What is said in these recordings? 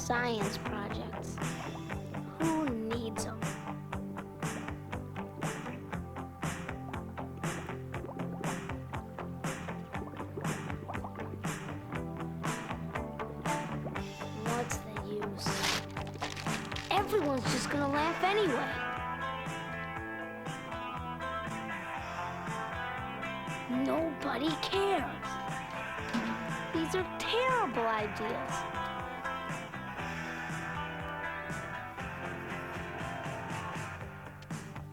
science projects. Who needs them? What's the use? Everyone's just gonna laugh anyway. Nobody cares. These are terrible ideas.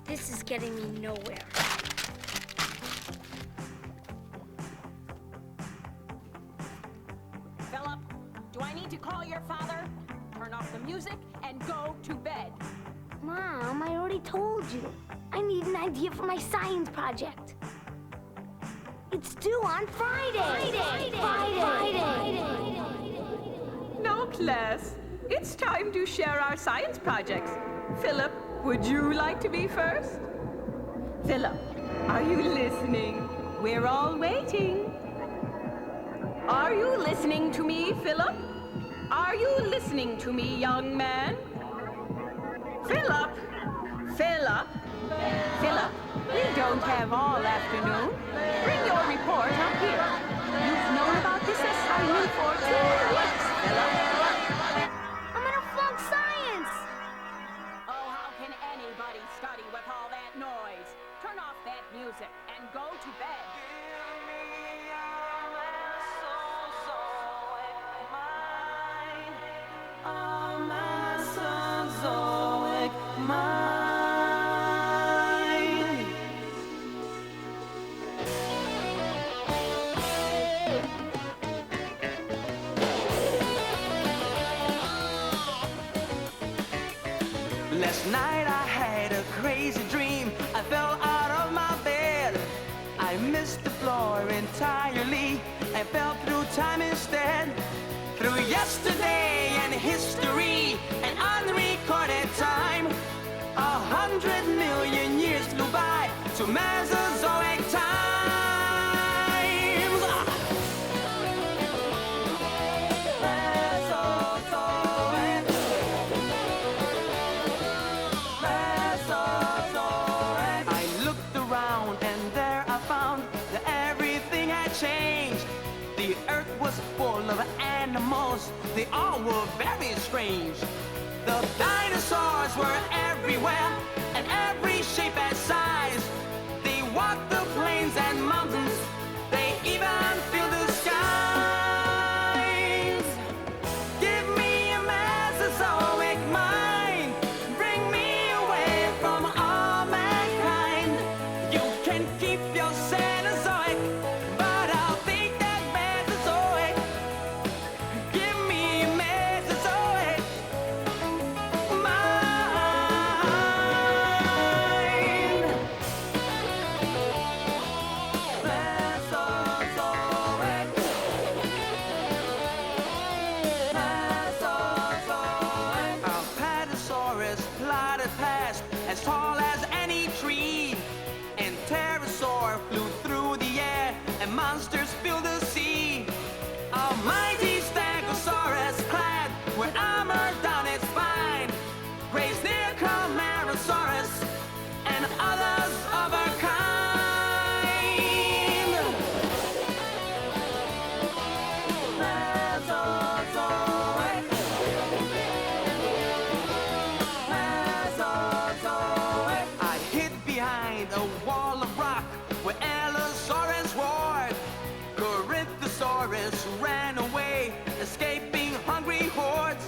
This is getting me nowhere. Philip, do I need to call your father? Turn off the music and go to bed. Mom, I already told you. I need an idea for my science project. It's due on Friday. Friday. Now, class, it's time to share our science projects. Philip, would you like to be first? Philip, are you listening? We're all waiting. Are you listening to me, Philip? Are you listening to me, young man? Philip! Philip! Philip, we don't have all afternoon. Bring your report up here. You've known about this assignment for 2 weeks, Philip. I'm gonna flunk science. Oh, how can anybody study with all that noise? Turn off that music and go to bed. Last night I had a crazy dream. I fell out of my bed. I missed the floor entirely and fell through time instead. Through yesterday and history and unrecorded time, 100 million years flew by to Mesozoic times. The earth was full of animals, they all were very strange. The dinosaurs were everywhere, and every shape and size. They walked the plains and mountains, they even filled the skies. Give me a Mesozoic mind, bring me away from all mankind. You can keep your Cenozoic, but I'll take that Mesozoic. Give me a Mesozoic mind. Mesozoic. Mesozoic. Our Patasaurus plodded past as tall as any tree, and pterosaur flew through the air, and monsters filled the sea. A mighty stegosaurus clad with armor down its spine raised near Camarasaurus and others of our kind. Mesozoic. Mesozoic. I hid behind a wall of rock where Allosaurus roared. Corythosaurus ran away, escaping hungry hordes.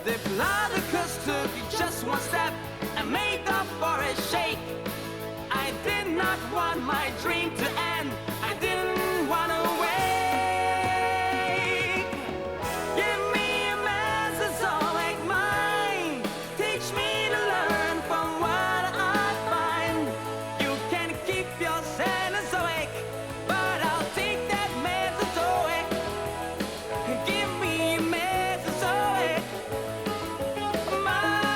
Diplodocus took just one step and made the forest shake. I did not want my dream to end. I didn't want to wake. Give me a Mesozoic mind. Teach me to learn from what I find. You can keep your Cenozoic, but I'll take that Mesozoic. Give me a Mesozoic mind.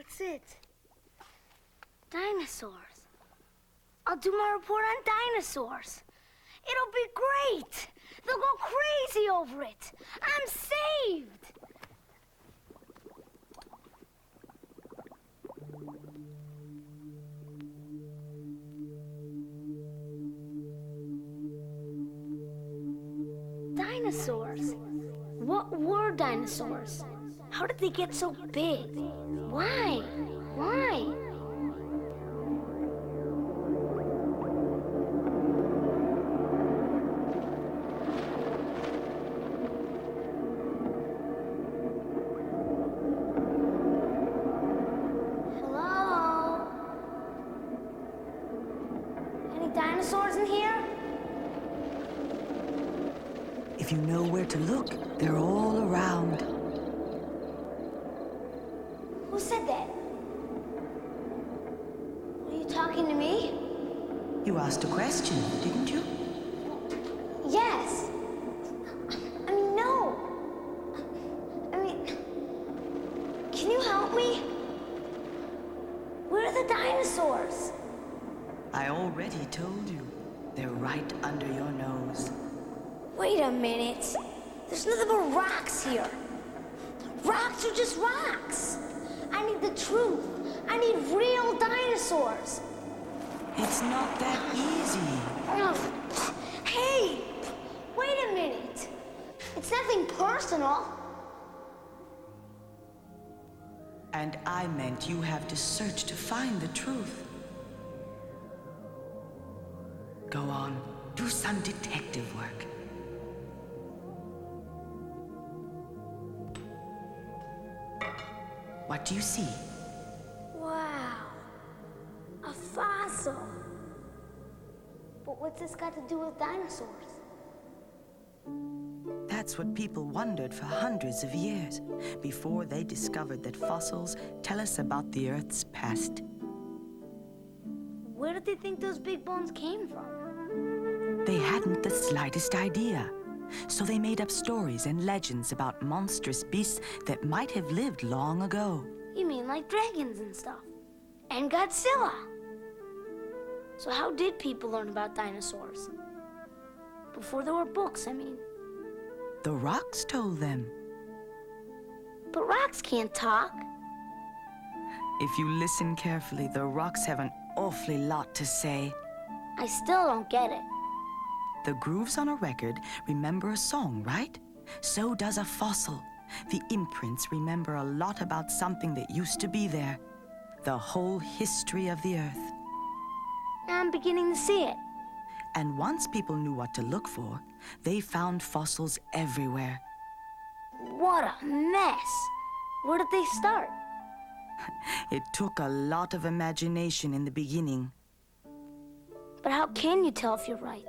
That's it. Dinosaurs. I'll do my report on dinosaurs. It'll be great. They'll go crazy over it. I'm saved. Dinosaurs. What were dinosaurs? How did they get so big? Why? Why? Hello? Any dinosaurs in here? If you know where to look, they're all around. Who said that? Are you talking to me? You asked a question, didn't you? Yes. I mean, no. I mean, can you help me? Where are the dinosaurs? I already told you. They're right under your nose. Wait a minute. There's nothing but rocks here. Rocks are just rocks. I need the truth. I need real dinosaurs. It's not that easy. Hey, wait a minute. It's nothing personal. And I meant you have to search to find the truth. Go on, do some detective work. What do you see? Wow, a fossil. But what's this got to do with dinosaurs? That's what people wondered for hundreds of years, before they discovered that fossils tell us about the Earth's past. Where did they think those big bones came from? They hadn't the slightest idea. So they made up stories and legends about monstrous beasts that might have lived long ago. You mean like dragons and stuff? And Godzilla? So how did people learn about dinosaurs? Before there were books, I mean. The rocks told them. But rocks can't talk. If you listen carefully, the rocks have an awfully lot to say. I still don't get it. The grooves on a record remember a song, right? So does a fossil. The imprints remember a lot about something that used to be there. The whole history of the Earth. I'm beginning to see it. And once people knew what to look for, they found fossils everywhere. What a mess. Where did they start? It took a lot of imagination in the beginning. But how can you tell if you're right?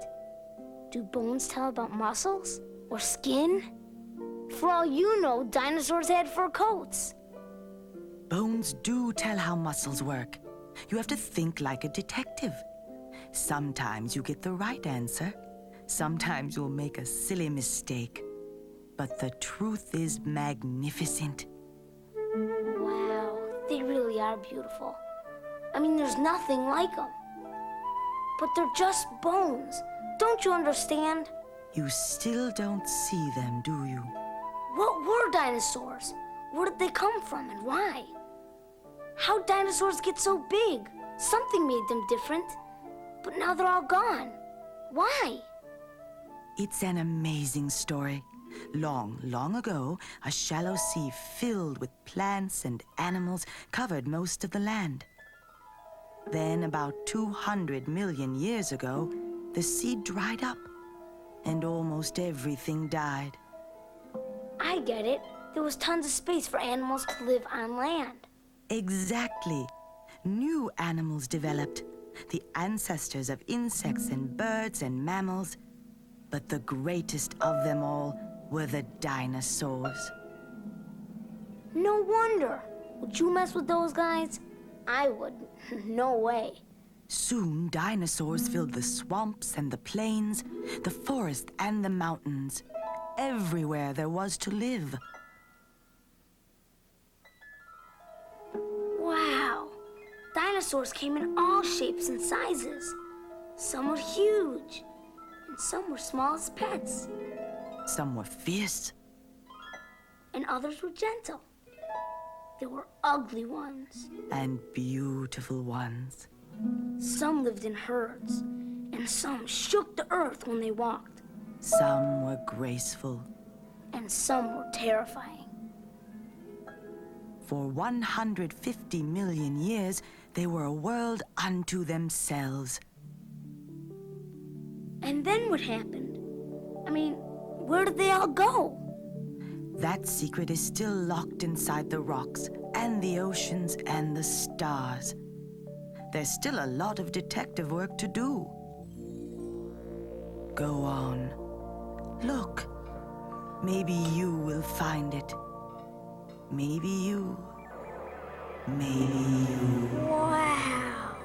Do bones tell about muscles? Or skin? For all you know, dinosaurs had fur coats. Bones do tell how muscles work. You have to think like a detective. Sometimes you get the right answer. Sometimes you'll make a silly mistake. But the truth is magnificent. Wow, they really are beautiful. I mean, there's nothing like them. But they're just bones. Don't you understand? You still don't see them, do you? What were dinosaurs? Where did they come from and why? How'd dinosaurs get so big? Something made them different. But now they're all gone. Why? It's an amazing story. Long, long ago, a shallow sea filled with plants and animals covered most of the land. Then, about 200 million years ago, the sea dried up, and almost everything died. I get it. There was tons of space for animals to live on land. Exactly. New animals developed, the ancestors of insects and birds and mammals. But the greatest of them all were the dinosaurs. No wonder. Would you mess with those guys? I wouldn't. No way. Soon, dinosaurs filled the swamps and the plains, the forest and the mountains, everywhere there was to live. Wow. Dinosaurs came in all shapes and sizes. Some were huge, and some were small as pets, Some were fierce, and others were gentle. There were ugly ones. and beautiful ones. Some lived in herds, and some shook the earth when they walked, Some were graceful. and some were terrifying. For 150 million years, they were a world unto themselves. And then what happened? I mean, where did they all go? That secret is still locked inside the rocks and the oceans and the stars. There's still a lot of detective work to do. Go on. Look. Maybe you will find it. Maybe you. Maybe you. Wow.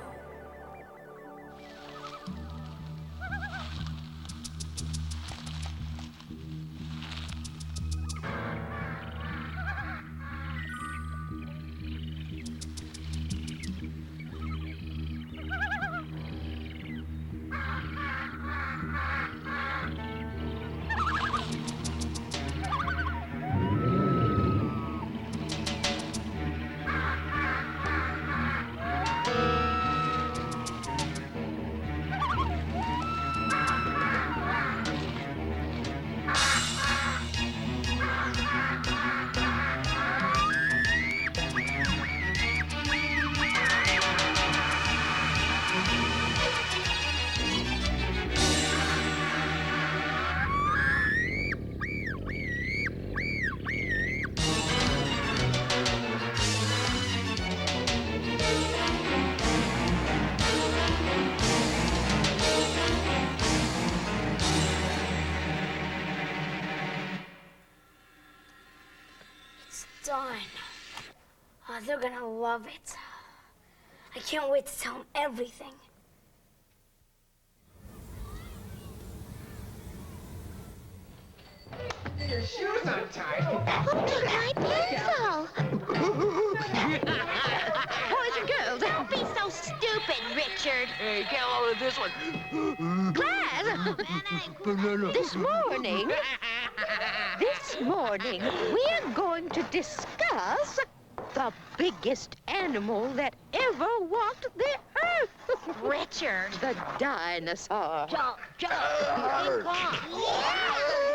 Done. Oh, they're gonna love it. I can't wait to tell them everything. Your shoes untied. My pencil! Boys and girls, don't be so stupid, Richard. Hey, get a load of this one. Class, this morning, we're going to discuss the biggest animal that ever walked the earth. Richard. The dinosaur.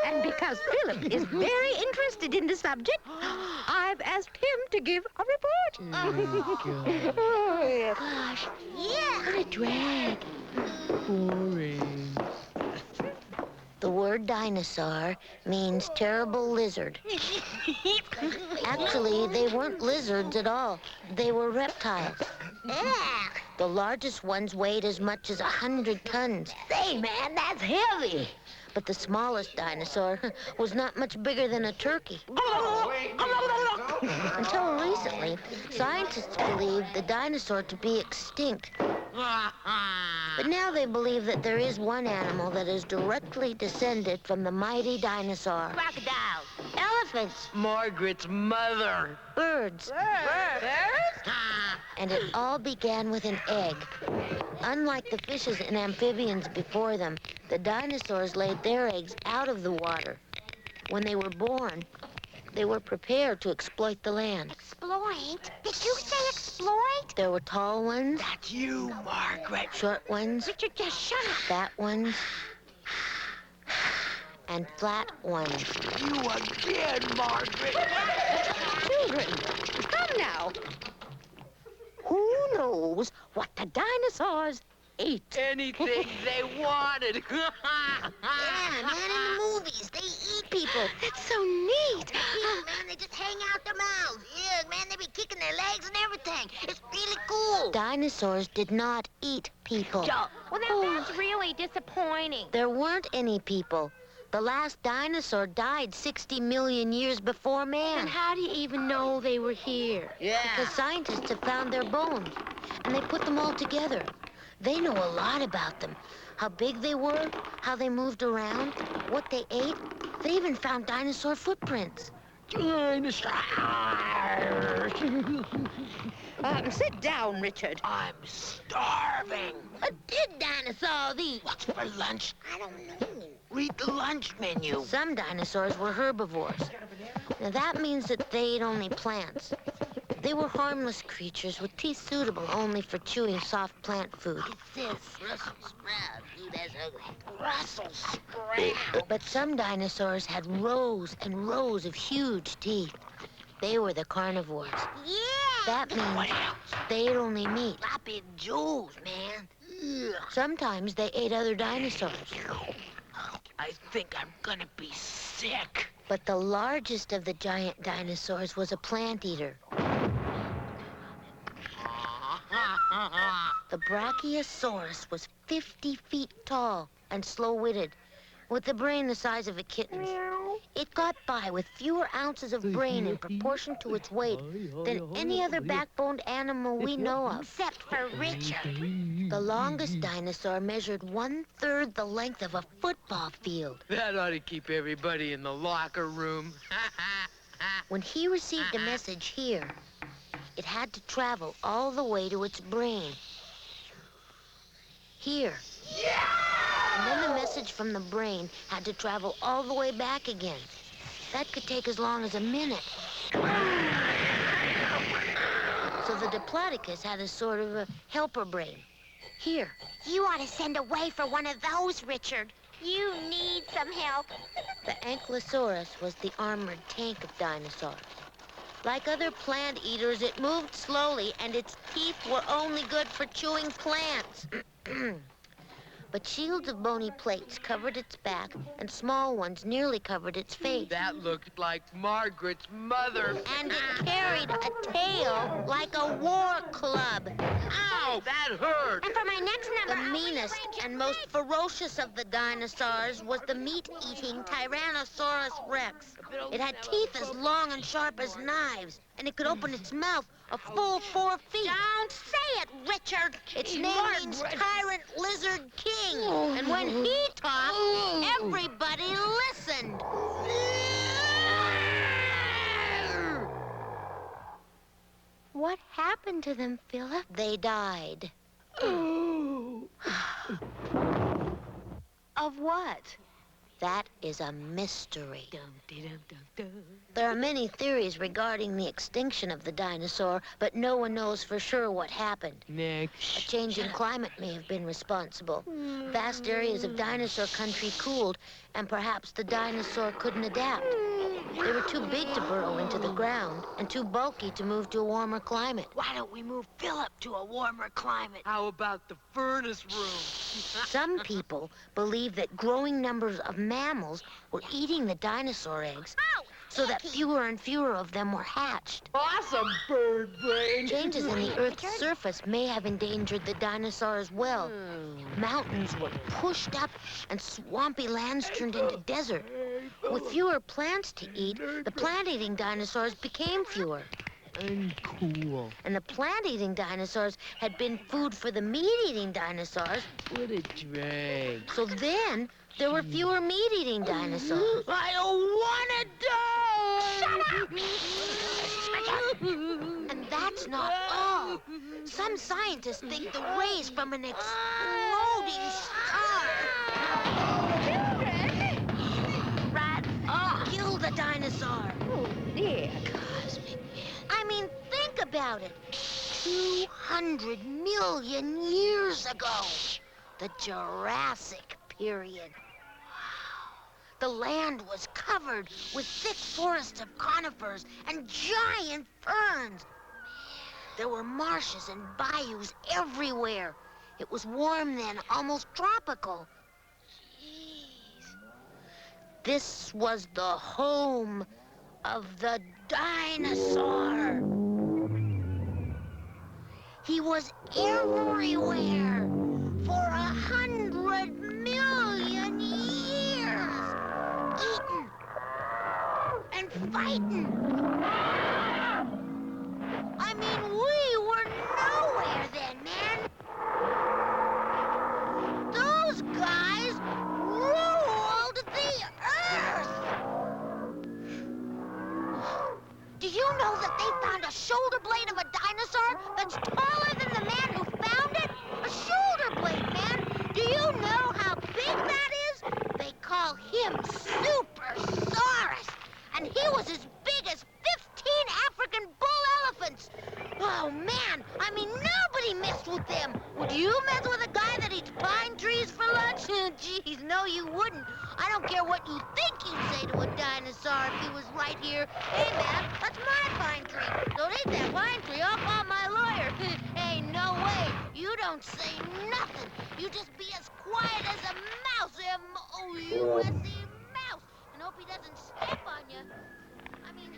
And because Philip is very interested in the subject, I've asked him to give a report. Oh, yeah. Gosh, yeah. What a drag. Boring. The word dinosaur means terrible lizard. Actually, they weren't lizards at all. They were reptiles. The largest ones weighed as much as 100 tons. Say, man, that's heavy. But the smallest dinosaur was not much bigger than a turkey. Until recently, scientists believed the dinosaur to be extinct. But now they believe that there is one animal that is directly descended from the mighty dinosaur. Crocodiles. Elephants, Margaret's mother. birds. And it all began with an egg. Unlike the fishes and amphibians before them, the dinosaurs laid their eggs out of the water. When they were born, they were prepared to exploit the land. Exploit? Did you say exploit? There were tall ones, That's you, Margaret. short ones, Richard, just shut up. fat ones, and flat ones. You again, Margaret. Children, come now. Who knows what the dinosaurs ate? Anything they wanted. Yeah, man, in the movies, they eat people. That's so neat. Man, they just hang out their mouths. Yeah, man, they be kicking their legs and everything. It's really cool. Dinosaurs did not eat people. Well, that's really disappointing. There weren't any people. The last dinosaur died 60 million years before man. And how do you even know they were here? Because scientists have found their bones, and they put them all together. They know a lot about them. How big they were, how they moved around, what they ate. They even found dinosaur footprints. Dinosaurs! Sit down, Richard. I'm starving. What did dinosaurs eat? What's for lunch? I don't know. Read the lunch menu. Some dinosaurs were herbivores. Now that means that they ate only plants. They were harmless creatures with teeth suitable only for chewing soft plant food. Brussels sprout. Ooh, that's ugly. Brussels sprout. But some dinosaurs had rows and rows of huge teeth. They were the carnivores. Yeah! That means they ate only meat. Floppy jewels, man. Sometimes they ate other dinosaurs. I think I'm gonna be sick. But the largest of the giant dinosaurs was a plant eater. The Brachiosaurus was 50 feet tall and slow-witted, with a brain the size of a kitten's. It got by with fewer ounces of brain in proportion to its weight than any other backboned animal we know of. Except for Richard. The longest dinosaur measured 1/3 the length of a football field. That ought to keep everybody in the locker room. When he received a message here, it had to travel all the way to its brain. Here. And then the message from the brain had to travel all the way back again. That could take as long as a minute. So the Diplodocus had a sort of a helper brain. Here. You ought to send away for one of those, Richard. You need some help. The Ankylosaurus was the armored tank of dinosaurs. Like other plant eaters, it moved slowly, and its teeth were only good for chewing plants. But shields of bony plates covered its back, and small ones nearly covered its face. That looked like Margaret's mother. And it carried a tail like a war club. Ow, that hurt. And for my next The number, meanest and most ferocious of the dinosaurs was the meat-eating Tyrannosaurus rex. It had teeth as long and sharp as knives, and it could open its mouth a full 4 feet. Don't say it, Richard. Its name means Tyrant Lizard King, and when he talked, everybody listened. What happened to them, Philip? They died. Of what? That is a mystery. There are many theories regarding the extinction of the dinosaur, but no one knows for sure what happened. Next. A change in climate may have been responsible. Vast areas of dinosaur country cooled, and perhaps the dinosaur couldn't adapt. They were too big to burrow into the ground and too bulky to move to a warmer climate. Why don't we move Philip to a warmer climate? How about the furnace room? Some people believe that growing numbers of mammals were eating the dinosaur eggs, so that fewer and fewer of them were hatched. Awesome, bird brain. Changes in the Earth's surface may have endangered the dinosaur as well. Mountains were pushed up and swampy lands turned into desert. With fewer plants to eat, the plant-eating dinosaurs became fewer. Uncool. And the plant-eating dinosaurs had been food for the meat-eating dinosaurs. What a drag. So then, there were fewer meat-eating dinosaurs. I don't want to die! Shut up! And that's not all. Some scientists think the rays from an exploding star killed the dinosaur. Oh, dear. I mean, think about it. 200 million years ago. The Jurassic period. The land was covered with thick forests of conifers and giant ferns. There were marshes and bayous everywhere. It was warm then, almost tropical. This was the home of the dinosaur. He was everywhere for 100 million years, eating and fighting. I mean, we were nowhere then, man. Those guys ruled the earth. know that they found a shoulder blade of a dinosaur that's taller than the man who found it? A shoulder blade, man! Do you know how big that is? They call him Supersaurus, and he was as big as 15 African bull elephants. Oh, man, I mean, nobody messed with them. Would you mess with a guy that eats pine trees for lunch? Geez, no, you wouldn't. I don't care what you think you'd say to a dinosaur if he was right here. Hey, man, that's my pine tree. Don't eat that pine tree. I'll call my lawyer. Hey, no way. You don't say nothing. You just be as quiet as a mouse. M-O-U-S-E, mouse. And hope he doesn't step on you. I mean...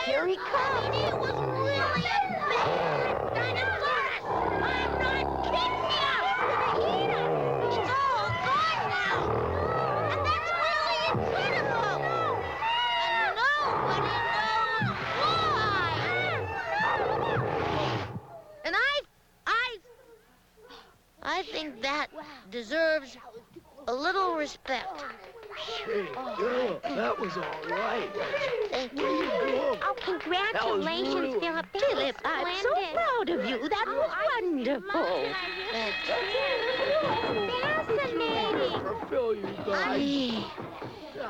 Here he comes. He was really a bad Dinosaurus. I'm not kidding you. It's all gone now. And that's really incredible. And nobody knows why. And I think that deserves a little respect. Hey, girl, that was all right. Thank you. Oh, congratulations, Philip. Philip, I'm so proud of you. That was wonderful. Thank you. Fascinating. I feel you guys. Gee,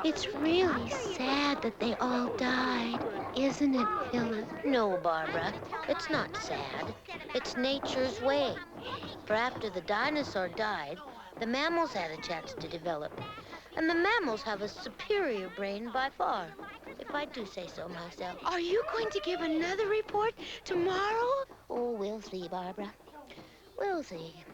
it's really sad that they all died, isn't it, Philip? No, Barbara, it's not sad. It's nature's way. For after the dinosaur died, the mammals had a chance to develop. And the mammals have a superior brain by far, if I do say so myself. Are you going to give another report tomorrow? Oh, we'll see, Barbara. We'll see.